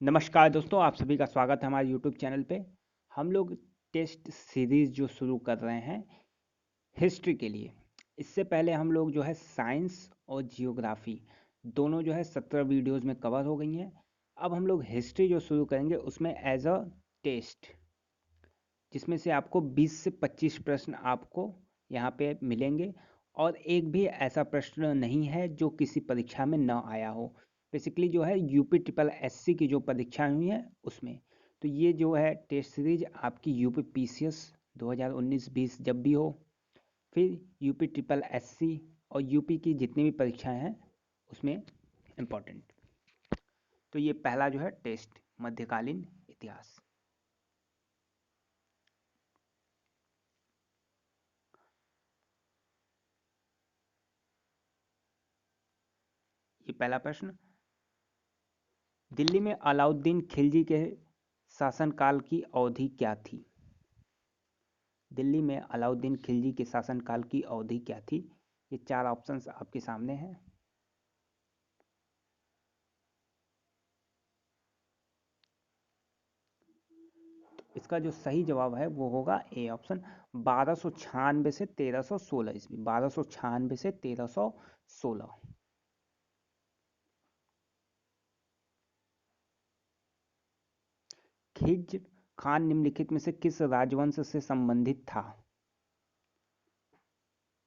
नमस्कार दोस्तों, आप सभी का स्वागत है हमारे यूट्यूब चैनल पे। हम लोग टेस्ट सीरीज़ जो शुरू कर रहे हैं हिस्ट्री के लिए। इससे पहले हम लोग जो है साइंस और जियोग्राफी दोनों जो है 17 वीडियोज़ में कवर हो गई हैं। अब हम लोग हिस्ट्री जो शुरू करेंगे उसमें एज अ टेस्ट, जिसमें से आपको 20 से 25 प्रश्न आपको यहाँ पे मिलेंगे और एक भी ऐसा प्रश्न नहीं है जो किसी परीक्षा में ना आया हो। बेसिकली जो है यूपी ट्रिपल एससी की जो परीक्षाएं हुई हैं उसमें। तो ये जो है टेस्ट सीरीज आपकी यूपी पीसीएस 2019-20 जब भी हो, फिर यूपी ट्रिपल एससी और यूपी की जितनी भी परीक्षाएं हैं उसमें इम्पोर्टेंट। तो ये पहला जो है टेस्ट मध्यकालीन इतिहास। ये पहला प्रश्न, दिल्ली में अलाउद्दीन खिलजी के शासनकाल की अवधि क्या थी? दिल्ली में अलाउद्दीन खिलजी के शासनकाल की अवधि क्या थी? ये चार ऑप्शंस आपके सामने हैं। इसका जो सही जवाब है वो होगा ए ऑप्शन, 1296 से 1316 ईस्वी। 1296 से 1316। खिज्र खान निम्नलिखित में से किस राजवंश से संबंधित था?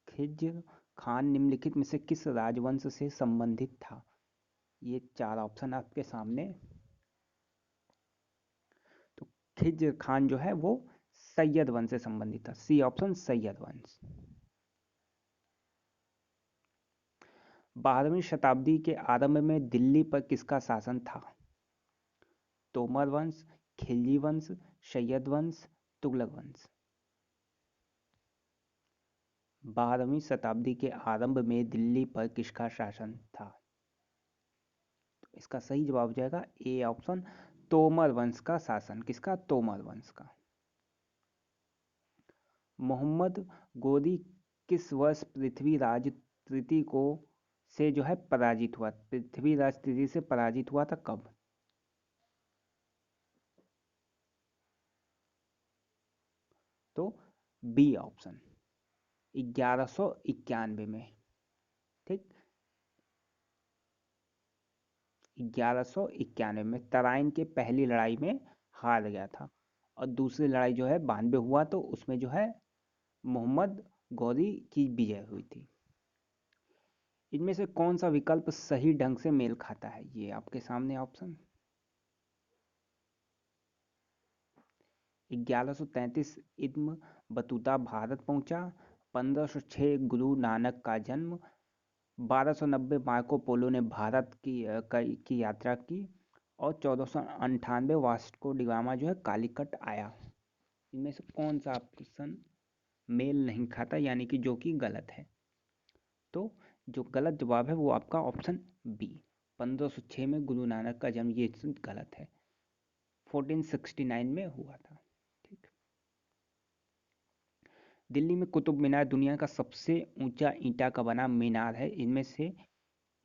खिज्र खान निम्नलिखित में से किस राजवंश से संबंधित था? ये चार ऑप्शन आपके सामने। तो खिज्र खान जो है वो सैयद वंश से संबंधित था। सी ऑप्शन, सैयद वंश। 12वीं शताब्दी के आरंभ में दिल्ली पर किसका शासन था? तोमर वंश, खिलजी वंश, सैयद वंश, तुगलक वंश। 12वीं शताब्दी के आरंभ में दिल्ली पर किसका शासन था? तो इसका सही जवाब हो जाएगा ए ऑप्शन, तोमर वंश का शासन। किसका? तोमर वंश का। मोहम्मद गोरी किस वर्ष पृथ्वीराज तृतीय को से जो है पराजित हुआ? पृथ्वीराज तृतीय से पराजित हुआ था कब? तो बी ऑप्शन, 1191 में। ठीक, 1191 में तराइन के पहली लड़ाई में हार गया था और दूसरी लड़ाई जो है 92 हुआ, तो उसमें जो है मोहम्मद गौरी की विजय हुई थी। इनमें से कौन सा विकल्प सही ढंग से मेल खाता है? ये आपके सामने ऑप्शन। 1133 इब्न बतूता भारत पहुंचा। 1506 गुरु नानक का जन्म। 1290 मार्को पोलो ने भारत की यात्रा की। और 1498 वास्को डिगामा जो है कालीकट आया। इनमें से कौन सा ऑप्शन मेल नहीं खाता, यानी कि जो कि गलत है? तो जो गलत जवाब है वो आपका ऑप्शन बी, 1506 में गुरु नानक का जन्म, ये गलत है। 1469 में हुआ था। ठीक। दिल्ली में कुतुब मीनार दुनिया का सबसे ऊंचा ईंटा का बना मीनार है। इनमें से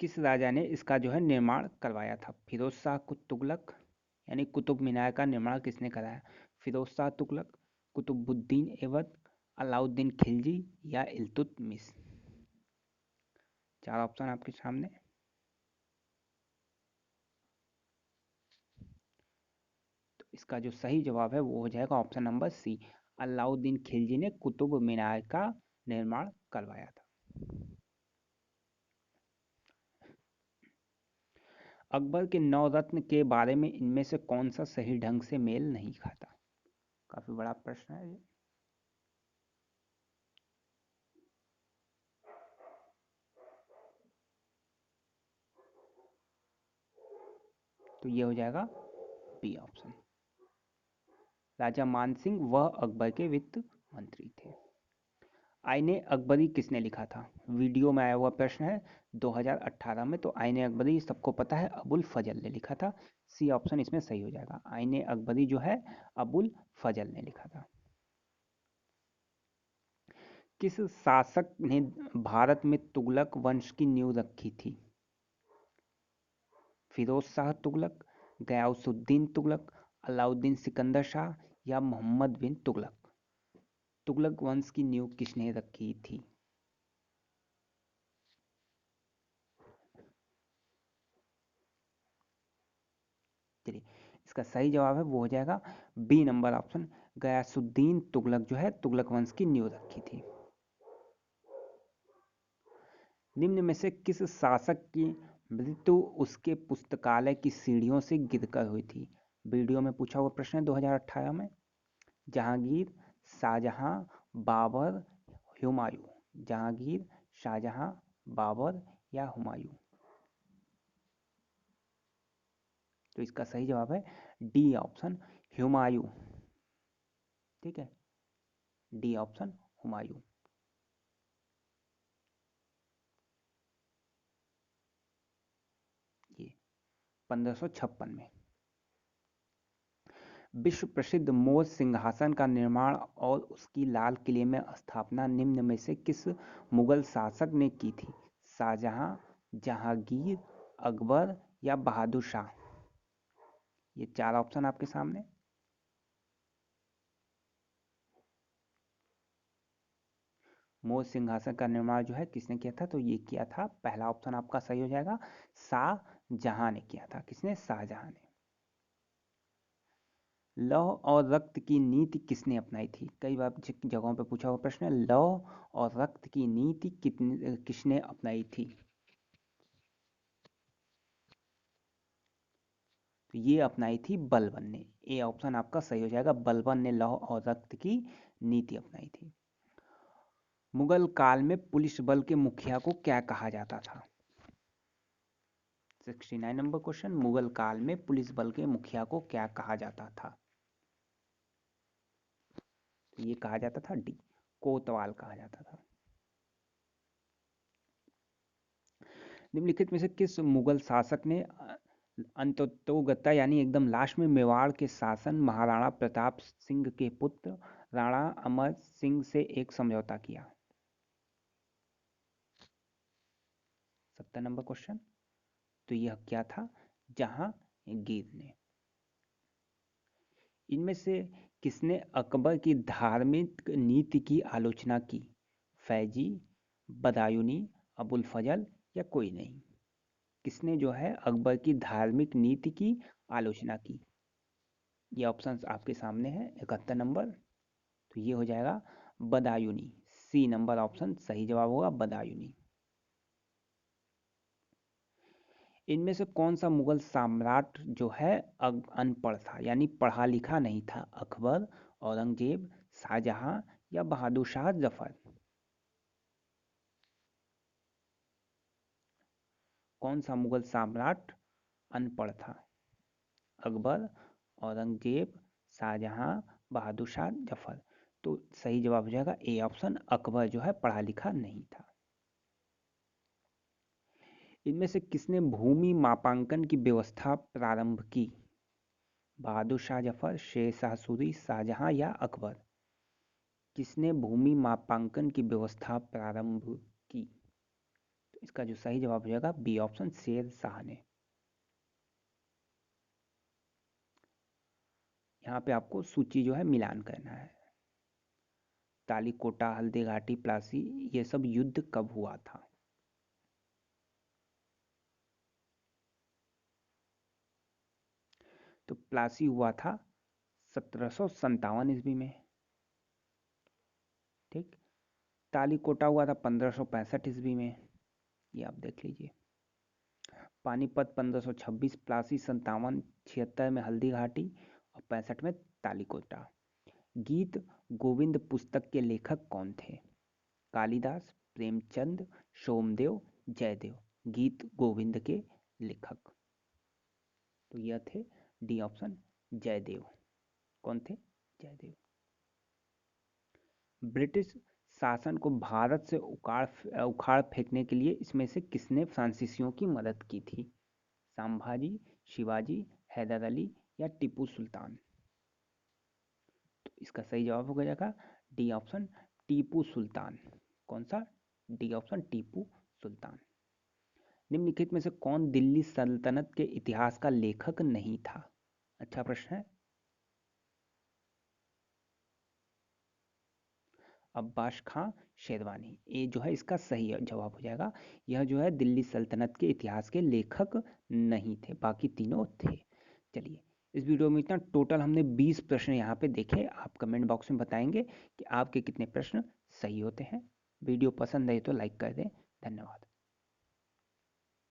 किस राजा ने इसका जो है निर्माण करवाया था? फिरोज शाह तुगलक, यानी कुतुब मीनार का निर्माण किसने कराया? फिरोज शाह तुगलक, कुतुबुद्दीन ऐबक, अलाउद्दीन खिलजी या इल्तुतमिश। चार ऑप्शन आपके सामने। तो इसका जो सही जवाब है वो हो जाएगा option number C, Alauddin Khilji ने कुतुब मीनार का निर्माण करवाया था। अकबर के नवरत्न के बारे में इनमें से कौन सा सही ढंग से मेल नहीं खाता? काफी बड़ा प्रश्न है ये। तो ये हो जाएगा बी ऑप्शन, राजा मानसिंह वह अकबर के वित्त मंत्री थे। आईने अकबरी किसने लिखा था? वीडियो में आया हुआ प्रश्न है 2018 में। तो आईने अकबरी सबको पता है अबुल फजल ने लिखा था। सी ऑप्शन इसमें सही हो जाएगा, आईने अकबरी जो है अबुल फजल ने लिखा था। किस शासक ने भारत में तुगलक वंश की नींव रखी थी? फिरोज शाह तुगलक, गयासुद्दीन तुगलक, अलाउद्दीन सिकंदर शाह या मोहम्मद बिन तुगलक? तुगलक वंश की नींव किसने रखी थी? चलिए, इसका सही जवाब है वो हो जाएगा B number option, Ghiyasuddin Tughlaq जो है तुगलक वंश की नींव रखी थी। निम्न में से किस शासक की मृत्यु उसके पुस्तकालय की सीढ़ियों से गिरकर हुई थी? वीडियो में पूछा हुआ प्रश्न है 2018 में। जहांगीर, शाहजहां, बाबर, हुमायूं। जहांगीर, शाहजहां, बाबर या हुमायूं? तो इसका सही जवाब है डी ऑप्शन, हुमायूं। ठीक है, डी ऑप्शन, हुमायूं। ये 1556 में। विश्व प्रसिद्ध मोर सिंहासन का निर्माण और उसकी लाल किले में स्थापना निम्न में से किस मुगल शासक ने की थी? शाहजहां, जहांगीर, अकबर या बहादुर शाह? ये चार ऑप्शन आपके सामने। मोर सिंहासन का निर्माण जो है किसने किया था? तो ये किया था, पहला ऑप्शन आपका सही हो जाएगा, शाहजहां ने किया था। किसने? शाहजहां ने। लौह और रक्त की नीति किसने अपनाई थी? कई बार जगहों पे पूछा हुआ प्रश्न है, लौह और रक्त की नीति किसने अपनाई थी? तो ये अपनाई थी बलबन ने। ए ऑप्शन आपका सही हो जाएगा, बलबन ने लौह और रक्त की नीति अपनाई थी। मुगल काल में पुलिस बल के मुखिया को क्या कहा जाता था? 69 नंबर क्वेश्चन, मुगल काल में पुलिस बल के मुखिया को क्या कहा जाता था? तो ये कहा जाता था डी, कोतवाल कहा जाता था। निम्नलिखित में से किस मुगल शासक ने अंततोगत्ता यानी एकदम लास्ट में मेवाड़ के शासन महाराणा प्रताप सिंह के पुत्र राणा अमर सिंह से एक समझौता किया? 70 नंबर क्वेश्चन, तो यह क्या था? जहांगीर ने। इनमें से किसने अकबर की धार्मिक नीति की आलोचना की? फैजी, बदायूनी, अबुल फजल या कोई नहीं? किसने जो है अकबर की धार्मिक नीति की आलोचना की? ये ऑप्शन आपके सामने है 71 नंबर। तो ये हो जाएगा बदायूनी। सी नंबर ऑप्शन सही जवाब होगा, बदायूनी। इनमें से कौन सा मुगल सम्राट जो है अनपढ़ था यानी पढ़ा लिखा नहीं था? अकबर, औरंगजेब, शाहजहां या बहादुर शाह जफर? कौन सा मुगल सम्राट अनपढ़ था? अकबर, औरंगजेब, शाहजहां, बहादुर शाह जफर? तो सही जवाब हो जाएगा ए ऑप्शन, अकबर जो है पढ़ा लिखा नहीं था। इनमें से किसने भूमि मापांकन की व्यवस्था प्रारंभ की? बहादुर शाह जफर, शेर शाह सूरी, शाहजहां या अकबर? किसने भूमि मापांकन की व्यवस्था प्रारंभ की? तो इसका जो सही जवाब हो जाएगा बी ऑप्शन, शेर शाह ने। यहाँ पे आपको सूची जो है मिलान करना है। तालीकोटा, हल्दी घाटी, प्लासी, ये सब युद्ध कब हुआ था? तो प्लासी हुआ था 1757 ईस्वी में। ठीक। तालीकोटा हुआ था 1565 ईस्वी में। ये आप देख लीजिए। पानीपत 1526, प्लासी 57, 76 में हल्दी घाटी और 65 में तालीकोटा। गीत गोविंद पुस्तक के लेखक कौन थे? कालिदास, प्रेमचंद, सोमदेव, जयदेव? गीत गोविंद के लेखक तो यह थे डी ऑप्शन, जयदेव। कौन थे? जयदेव। ब्रिटिश शासन को भारत से उखाड़ फेंकने के लिए इसमें से किसने फ्रांसीसियों की मदद की थी? संभाजी, शिवाजी, हैदर अली या टीपू सुल्तान? तो इसका सही जवाब हो जाएगा डी ऑप्शन, टीपू सुल्तान। कौन सा? D option, Tipu Sultan. निम्नलिखित में से कौन दिल्ली सल्तनत के इतिहास का लेखक नहीं था? अच्छा प्रश्न है। अब्बास खां शेरवानी, ये जो है इसका सही जवाब हो जाएगा। यह जो है दिल्ली सल्तनत के इतिहास के लेखक नहीं थे, बाकी तीनों थे। चलिए, इस वीडियो में इतना। टोटल हमने 20 प्रश्न यहाँ पे देखे। आप कमेंट बॉक्स में बताएंगे कि आपके कितने प्रश्न सही होते हैं। वीडियो पसंद आए तो लाइक कर दें। धन्यवाद।